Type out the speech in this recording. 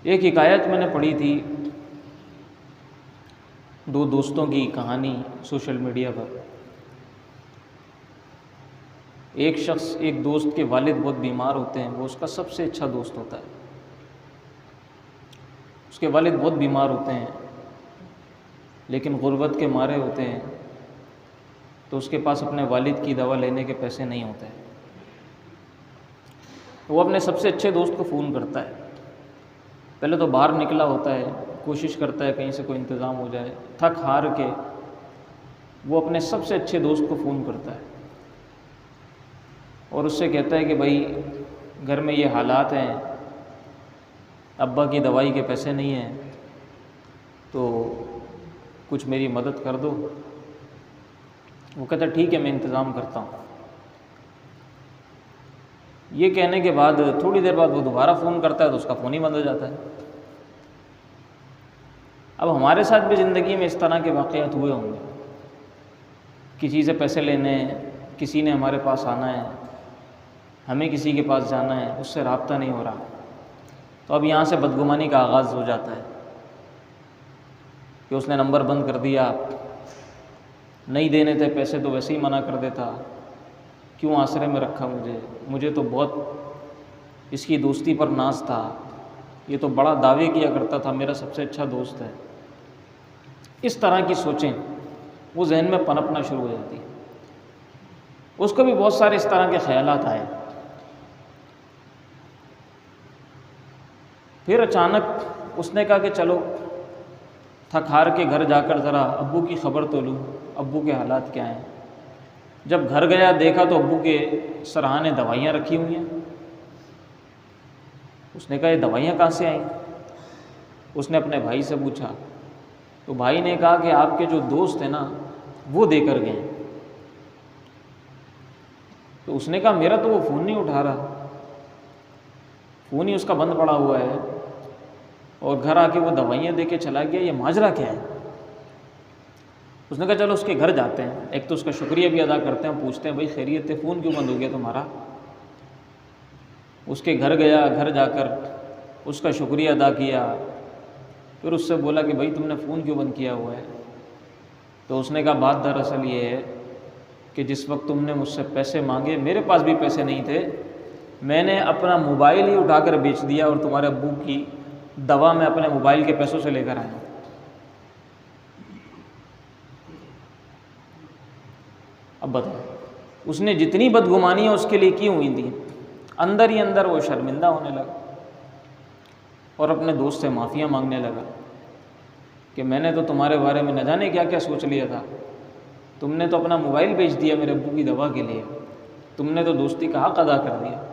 एक हिकायत मैंने पढ़ी थी, दो दोस्तों की कहानी सोशल मीडिया पर। एक शख्स, एक दोस्त के वालिद बहुत बीमार होते हैं, वो उसका सबसे अच्छा दोस्त होता है। उसके वालिद बहुत बीमार होते हैं, लेकिन गुर्बत के मारे होते हैं, तो उसके पास अपने वालिद की दवा लेने के पैसे नहीं होते हैं। वो अपने सबसे अच्छे दोस्त को फ़ोन करता है। पहले तो बाहर निकला होता है, कोशिश करता है कहीं से कोई इंतज़ाम हो जाए। थक हार के वो अपने सबसे अच्छे दोस्त को फ़ोन करता है और उससे कहता है कि भाई घर में ये हालात हैं, अब्बा की दवाई के पैसे नहीं हैं, तो कुछ मेरी मदद कर दो। वो कहता है ठीक है, मैं इंतज़ाम करता हूँ। ये कहने के बाद थोड़ी देर बाद वो दोबारा फ़ोन करता है तो उसका फ़ोन ही बंद हो जाता है। अब हमारे साथ भी ज़िंदगी में इस तरह के वाक़यात हुए होंगे। किसी से पैसे लेने हैं, किसी ने हमारे पास आना है, हमें किसी के पास जाना है, उससे राब्ता नहीं हो रहा, तो अब यहाँ से बदगुमानी का आगाज़ हो जाता है कि उसने नंबर बंद कर दिया, नहीं देने थे पैसे तो वैसे ही मना कर देता, क्यों आसरे में रखा मुझे तो बहुत इसकी दोस्ती पर नाज था, ये तो बड़ा दावे किया करता था, मेरा सबसे अच्छा दोस्त है। इस तरह की सोचें वो जहन में पनपना शुरू हो जाती है। उसको भी बहुत सारे इस तरह के ख्यालात आए। फिर अचानक उसने कहा कि चलो थक हार के घर जाकर ज़रा अब्बू की ख़बर तो लूँ, अब्बू के हालात क्या हैं। जब घर गया देखा तो अब्बू के सराहाने दवाइयाँ रखी हुई हैं। उसने कहा ये दवाइयाँ कहाँ से आई? उसने अपने भाई से पूछा, तो भाई ने कहा कि आपके जो दोस्त हैं ना, वो देकर गए। तो उसने कहा मेरा तो वो फ़ोन नहीं उठा रहा, फ़ोन ही उसका बंद पड़ा हुआ है, और घर आके वो दवाइयाँ दे के चला गया, ये माजरा क्या है? उसने कहा चलो उसके घर जाते हैं, एक तो उसका शुक्रिया भी अदा करते हैं, पूछते हैं भाई खैरियत है, फ़ोन क्यों बंद हो गया तुम्हारा? उसके घर गया, घर जाकर उसका शुक्रिया अदा किया, फिर उससे बोला कि भाई तुमने फ़ोन क्यों बंद किया हुआ है? तो उसने कहा बात दरअसल ये है कि जिस वक्त तुमने मुझसे पैसे मांगे, मेरे पास भी पैसे नहीं थे, मैंने अपना मोबाइल ही उठाकर बेच दिया और तुम्हारे अब्बू की दवा मैं अपने मोबाइल के पैसों से लेकर आया। अब बताओ, उसने जितनी बदगुमानियाँ उसके लिए की हुई थी, अंदर ही अंदर वो शर्मिंदा होने लगा और अपने दोस्त से माफ़ियाँ मांगने लगा कि मैंने तो तुम्हारे बारे में न जाने क्या क्या सोच लिया था, तुमने तो अपना मोबाइल बेच दिया मेरे अब्बू की दवा के लिए, तुमने तो दोस्ती का हक़ अदा कर दिया।